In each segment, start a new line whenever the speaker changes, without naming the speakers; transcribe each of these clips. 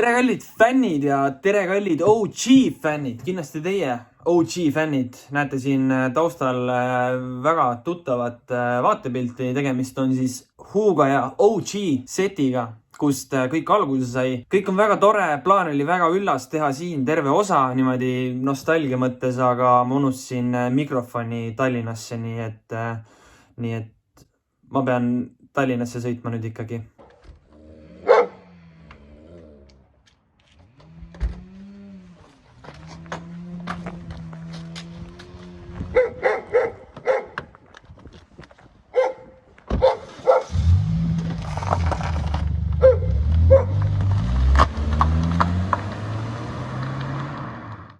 tere kallid fännid ja tere kallid OG fännid, kindlasti teie OG fännid näete siin taustal väga tuttavat vaatepilti. Tegemist on siis Huuga ja OG setiga, kust kõik alguse sai. Kõik on väga tore, plaan oli väga üllas teha siin terve osa niimoodi nostalgia mõttes, aga ma unustasin mikrofoni Tallinnasse, nii et ma pean Tallinnasse sõitma nüüd ikkagi.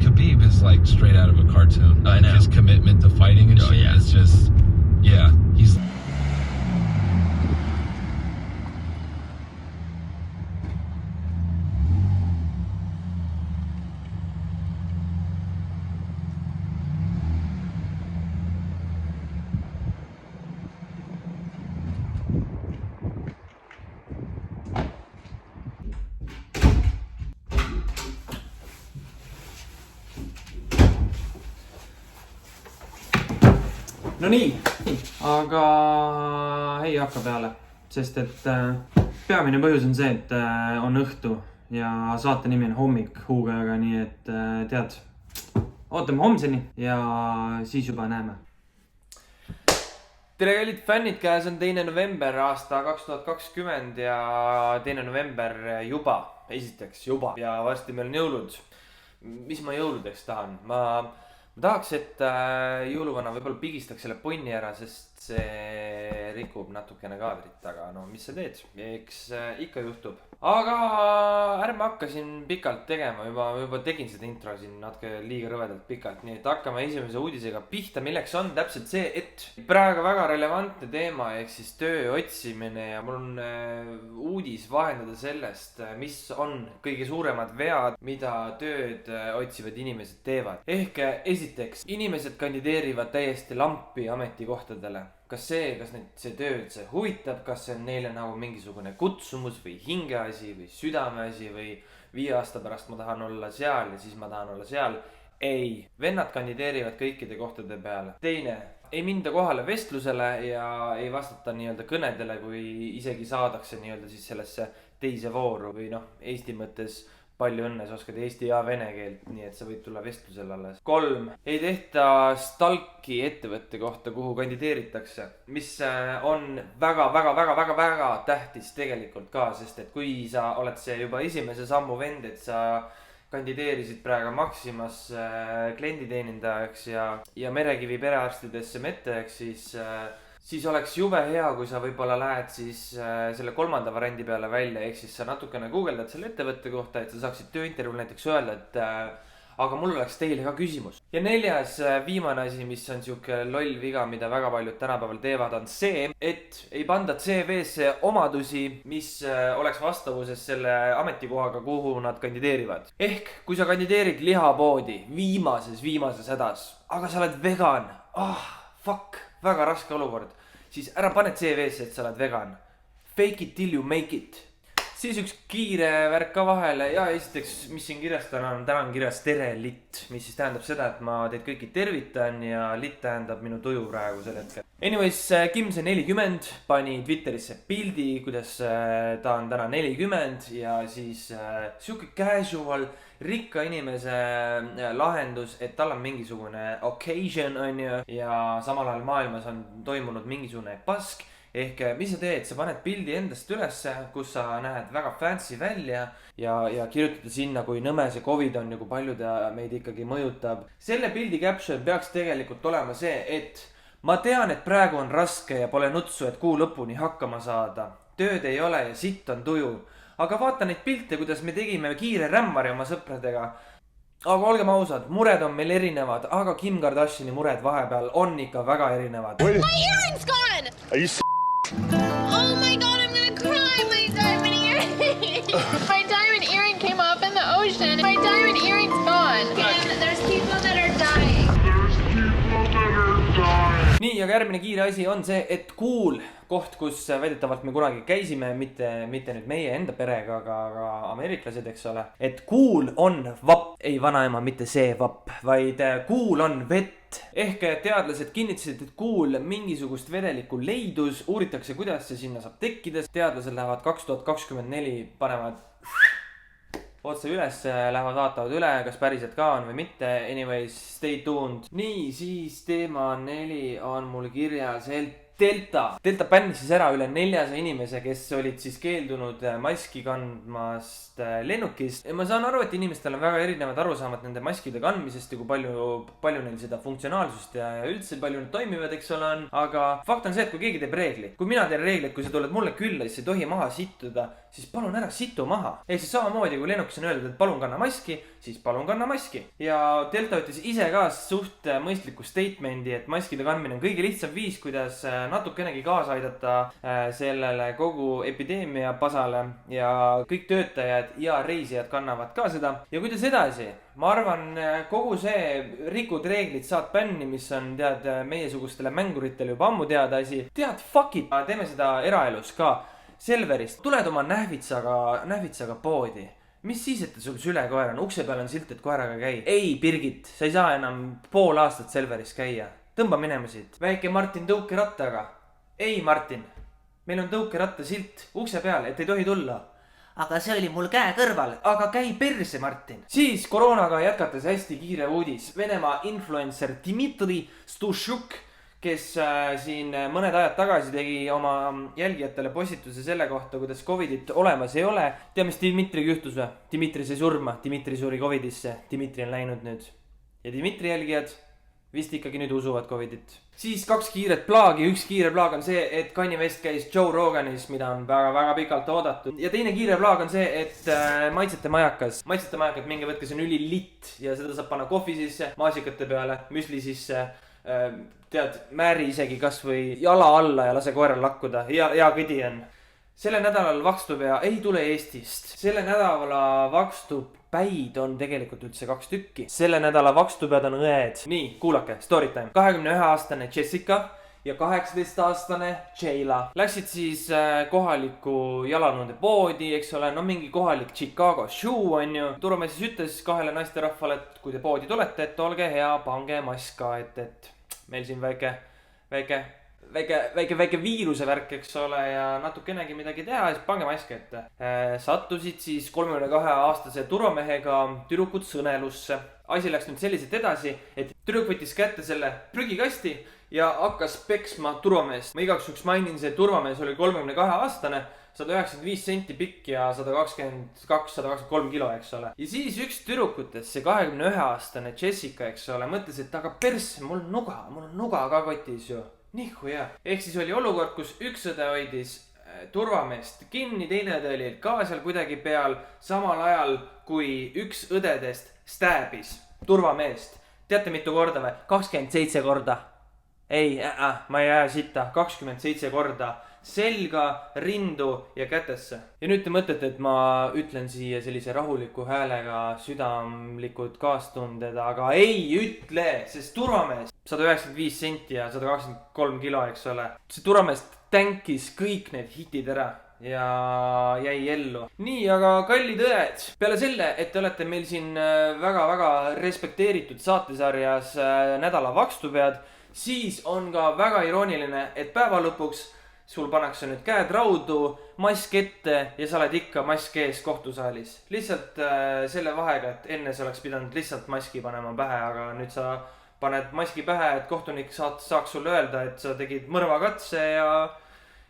Khabib is like straight out of a cartoon. I know. His commitment to fighting and shit. Yeah. It's just, yeah, he's.
No nii, aga ei hakka peale, sest et peamine põhjus on see, et on õhtu ja saate nimi on Hommik Huugajaga, nii et tead, ootame homseni ja siis juba näeme. Tere kallid fännid, käes on 2. november aasta 2020 ja 2. november esiteks juba ja varsti meil on jõulud. Mis ma jõuludeks tahan? Ma tahaks, et jõuluvana võib-olla pigistaks selle ponni ära, sest see rikub natukene kaadrit, aga no mis sa teed, eks ikka juhtub. Aga ärme hakka siin pikalt tegema, juba tegin seda intro siin natuke liiga rõvedalt pikalt, nii et hakkame esimese uudisega pihta, milleks on täpselt see, et praegu väga relevantne teema, ehk siis töö otsimine ja mul on uudis vahendada sellest, mis on kõige suuremad vead, mida tööd otsivad inimesed teevad. Ehk esiteks, inimesed kandideerivad täiesti lampi ametikohtadele. Kas neid see töö üldse huvitab, kas see on neile nagu mingisugune kutsumus või hingeasi või südameasi või 5 aasta pärast ma tahan olla seal ja siis ma tahan olla seal. Ei, vennad kandideerivad kõikide kohtade peale. Teine, ei minda kohale vestlusele ja ei vastata nii-öelda kõnedele, kui isegi saadakse nii-öelda siis sellesse teise vooru või Eesti mõttes palju õnne, sa oskad eesti ja vene keelt, nii et sa võid tulla vestlusele alles. 3. Ei tehta stalki ettevõtte kohta, kuhu kandideeritakse, mis on väga tähtis tegelikult ka, sest et kui sa oled see juba esimese sammu vend, et sa kandideerisid praegu Maximas klienditeenindajaks ja Merekivi perearstidesse mettejaks, siis oleks jube hea, kui sa võib-olla lähed siis selle 3. variandi peale välja, ehk siis sa natukene guugeldad selle ettevõtte kohta, et sa saaksid tööintervjuul näiteks öelda, et aga mul oleks teile ka küsimus. Ja 4. viimane asi, mis on siuke loll viga, mida väga paljud tänapäeval teevad, on see, et ei panda CV-sse omadusi, mis oleks vastavuses selle ametikohaga, kuhu nad kandideerivad. Ehk kui sa kandideerid lihapoodi viimases hädas, aga sa oled vegan, fuck, väga raske olukord, siis ära pane CV-sse, et sa oled vegan. Fake it till you make it. Siis üks kiire värk ka vahele ja esiteks, mis siin kirjas täna on kirjas tere litt, mis siis tähendab seda, et ma teid kõiki tervitan ja litt tähendab minu tuju praegu sel hetkel. Anyways, Kimse40 pani Twitterisse pildi, kuidas ta on täna 40 ja siis siuke casual rikka inimese lahendus, et tal on mingisugune occasion on ju ja samal ajal maailmas on toimunud mingisugune pask. Ehk mis sa teed, sa paned pildi endast ülesse, kus sa näed väga fancy välja ja kirjutada sinna, kui nõme see COVID on ja kui palju ta meid ikkagi mõjutab. Selle pildi caption peaks tegelikult olema see, et ma tean, et praegu on raske ja pole nutsu, et kuu lõpuni hakkama saada. Tööd ei ole ja sitt on tuju. Aga vaata neid pilte, kuidas me tegime kiire rämmari oma sõpradega. Aga olgem ausad, mured on meil erinevad, aga Kim Kardashini mured vahepeal on ikka väga erinevad.
My earring's gone!
Are you
Oh my god, I'm gonna cry! My diamond earring! My diamond earring came up in the ocean. My diamond earring's gone. And there's people that are dying.
Nii, nii, aga järgmine kiire asi on see, et Cool, koht, kus väidetavalt me kunagi käisime, mitte nüüd meie enda perega, aga ameeriklased, eks ole. Et Cool on vapp, ei vanaema, mitte see vapp, vaid Cool on vett. Ehk teadlased kinnitasid, et Cool mingisugust vedelikku leidus, uuritakse, kuidas see sinna saab tekkida. Teadlased lähevad 2024, panevad otse üles, lähevad vaatavad üle, kas päriselt ka on või mitte. Anyways, stay tuned. Nii, siis teema 4 on mul kirjas Delta bännis siis ära üle 400 inimese, kes olid siis keeldunud maski kandmast lennukist. Ja ma saan aru, et inimestel on väga erinevad arusaamad nende maskide kandmisest ja kui palju neil seda funktsionaalsust ja üldse palju need toimivad, eks ole on. Aga fakt on see, et kui keegi teeb reegli, kui mina teen reegli, et kui sa tuled mulle külla, siis ei tohi maha sittuda, siis palun ära situ maha. Ehk siis samamoodi, kui lennukis on öeldud, et palun kanna maski, siis palun kanna maski. Ja Delta ütles ise ka suht mõistliku statemendi, et maskide kandmine on kõige lihtsam viis, kuidas natukenegi kaasa aidata sellele kogu epideemia pasale ja kõik töötajad ja reisijad kannavad ka seda. Ja kuidas edasi? Ma arvan, kogu see rikud reeglid saad bänni, mis on tead meiesugustele mänguritele juba ammu teada asi. Tead, fuck it, teeme seda eraelus ka. Selverist, tuled oma nähvitsaga poodi. Mis siis, et sul sülekoer on? Ukse peal on silt, et koeraga käi. Ei, Birgit, sa ei saa enam pool aastat Selveris käia. Tõmba minema siit. Väike Martin tõukerattaga. Ei, Martin, meil on tõukeratta silt ukse peal, et ei tohi tulla. Aga see oli mul käe kõrval. Aga käi perse, Martin. Siis koroonaga jätkates hästi kiire uudis. Venemaa influencer Dmitri Stušuk, kes siin mõned ajad tagasi tegi oma jälgijatele postituse selle kohta, kuidas Covidit olemas ei ole. Tea, mis Dmitriga juhtus või? Dmitri sai surma, Dmitri suri Covidisse, Dmitri on läinud nüüd. Ja Dmitri jälgijad vist ikkagi nüüd usuvad Covidit. Siis 2 kiiret plaagi, üks kiire plaag on see, et Kanye West käis Joe Roganis, mida on väga-väga pikalt oodatud. Ja teine kiire plaag on see, et maitsete majakas, minge võtke, see on ülilit ja seda saab panna kohvi sisse, maasikate peale, müsli sisse. Tead, määri isegi kas või jala alla ja lase koeral lakkuda. Ja kõdi on. Selle nädalal vakstupäja ei tule Eestist. Selle nädala vakstupäid on tegelikult üldse 2 tükki. Selle nädala vakstupäed on õed. Nii, kuulake, story time. 21-aastane Jessica ja 18-aastane Jayla läksid siis kohaliku jalanõude poodi, eks ole, no mingi kohalik Chicago shoe on ju. Turvamees siis ütles 2 naisterahvale, et kui te poodi tulete, et olge hea, pange mask ka, et meil siin väike viiruse värk, eks ole, ja natukenegi midagi teha, siis pange maski ette. Sattusid siis 32-aastase turvamehega tüdrukud sõnelusse. Asi läks nüüd selliselt edasi, et tüdruk võttis kätte selle prügikasti ja hakkas peksma turvameest. Ma igaks juhuks mainin, see turvamees oli 32-aastane, 195 senti pikk ja 122-123 kilo, eks ole. Ja siis üks tüdrukutest, see 21-aastane Jessica, eks ole, mõtles, et aga persse, mul on nuga ka kotis ju. Nihu ja. Ehk siis oli olukord, kus üks õde hoidis turvameest kinni, teine õde oli ka seal kuidagi peal, samal ajal kui üks õdedest stääbis turvameest. Teate mitu korda või? 27 korda. Ei, ma ei aja sitta. 27 korda. Selga, rindu ja kätesse. Ja nüüd te mõtlete, et ma ütlen siia sellise rahuliku häälega südamlikud kaastunded, aga ei ütle, sest turvamees 195 senti ja 123 kilo, eks ole. See turvamees tänkis kõik need hitid ära ja jäi ellu. Nii, aga kallid õed, peale selle, et te olete meil siin väga-väga respekteeritud saatesarjas nädala vakstupead, siis on ka väga irooniline, et päeva lõpuks sul pannakse nüüd käed raudu, mask ette ja sa oled ikka mask ees kohtusaalis. Lihtsalt selle vahega, et enne sa oleks pidanud lihtsalt maski panema pähe, aga nüüd sa paned maski pähe, et kohtunik saaks sulle öelda, et sa tegid mõrvakatse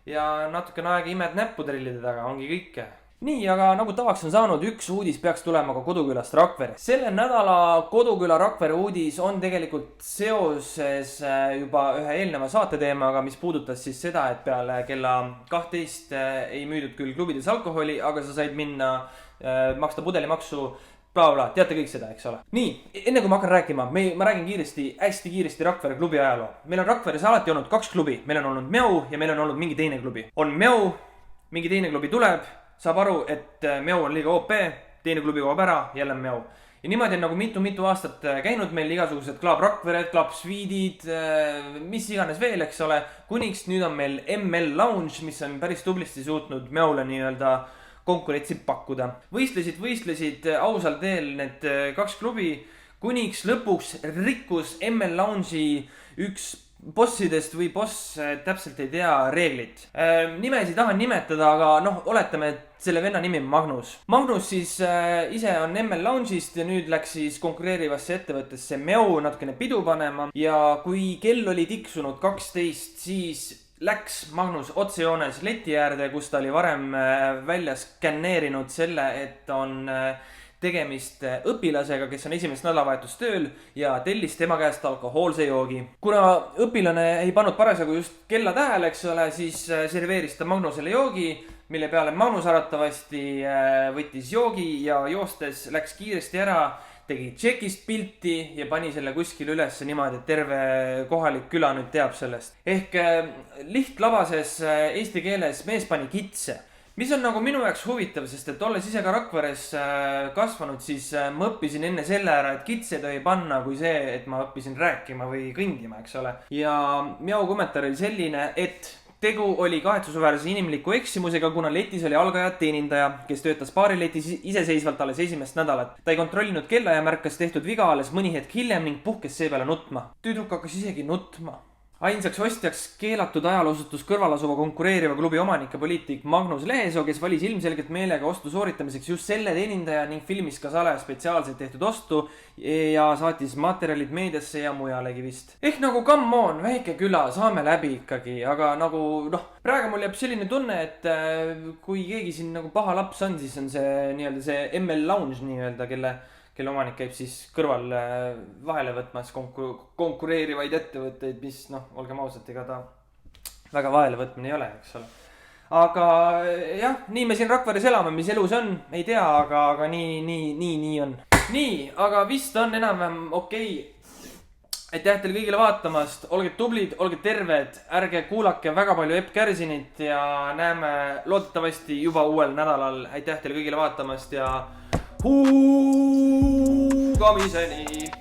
ja natukene aega imed näppu trillide taga, ongi kõike. Nii, aga nagu tavaks on saanud, üks uudis peaks tulema ka Kodukülast Rakvere. Selle nädala Koduküla Rakvere uudis on tegelikult seoses juba ühe eelneva saate teemaga, mis puudutas siis seda, et peale kella 12 ei müüdud küll klubides alkoholi, aga sa said minna maksta pudelimaksu, bla-bla, teate kõik seda, eks ole. Nii, enne kui ma hakkan rääkima, ma räägin hästi kiiresti Rakvere klubi ajaloo. Meil on Rakveres alati olnud 2 klubi, meil on olnud Mjau ja meil on olnud mingi teine klubi. On Mjau, mingi teine klubi tuleb, saab aru, et Mjau on liiga OP, teine klubi kaob ära, jälle Mjau. ja niimoodi on nagu mitu aastat käinud meil igasugused Club Rakvered, Club Suite'id, mis iganes veel, eks ole. Kuniks nüüd on meil ML Lounge, mis on päris tublisti suutnud Meole nii-öelda konkurentsi pakkuda. Võistlesid ausal teel need 2 klubi, kuniks lõpuks rikkus ML Lounge'i üks bossidest või boss, täpselt ei tea reeglit. Nimesi tahan nimetada, aga oletame, et selle venna nimi on Magnus. Magnus siis ise on ML Lounge'ist ja nüüd läks siis konkureerivasse ettevõttesse Meo natukene pidu panema. Ja kui kell oli tiksunud 12, siis läks Magnus otsejoones leti äärde, kus ta oli varem välja skanneerinud selle, et on tegemist õpilasega, kes on esimest nädalavahetust tööl ja tellis tema käest alkohoolse joogi. Kuna õpilane ei pannud parasjagu just kella tähele, eks ole, siis serveeris ta Magnusele joogi, mille peale Magnus arvatavasti võttis joogi ja joostes läks kiiresti ära, tegi tšekist pilti ja pani selle kuskil üles niimoodi, et terve kohalik küla nüüd teab sellest. Ehk lihtlabases eesti keeles mees pani kitse. Mis on nagu minu jaoks huvitav, sest et olles ise ka Rakveres kasvanud, siis ma õppisin enne selle ära, et kitse ei tohi panna kui see, et ma õppisin rääkima või kõndima, eks ole. Ja Meo kommentaar oli selline, et tegu oli kahetsusväärse inimliku eksimusega, kuna letis oli algajad teenindaja, kes töötas baariletis iseseisvalt alles esimest nädalat. Ta ei kontrollinud kella ja märkas tehtud viga alles mõni hetk hiljem ning puhkes seepeale nutma. Tüdruk hakkas isegi nutma. Ainsaks ostjaks keelatud ajaloosutus kõrvalasuva konkureeriva klubi omanik ja poliitik Magnus Lehesoo, kes valis ilmselgelt meelega ostu sooritamiseks just selle teenindaja ning filmis ka salaja spetsiaalselt tehtud ostu ja saatis materjalid meediasse ja mujalegi vist. Ehk nagu come on, väike küla, saame läbi ikkagi, aga nagu praegu mul jääb selline tunne, et kui keegi siin nagu paha laps on, siis on see nii-öelda see ML Lounge nii-öelda, kelle omanik käib siis kõrval vahele võtmas konkureerivaid ettevõtteid, mis olgem ausad, ega ta väga vahele võtmine ei ole, eks ole. Aga jah, nii me siin Rakveres elame, mis elus on, ei tea, aga nii on. Nii, aga vist on enam-vähem okei. Aitäh teile kõigile vaatamast, olge tublid, olge terved, ärge kuulake väga palju Epp Kärsinit ja näeme loodetavasti juba uuel nädalal. Aitäh teile kõigile vaatamast ja huugamiseni!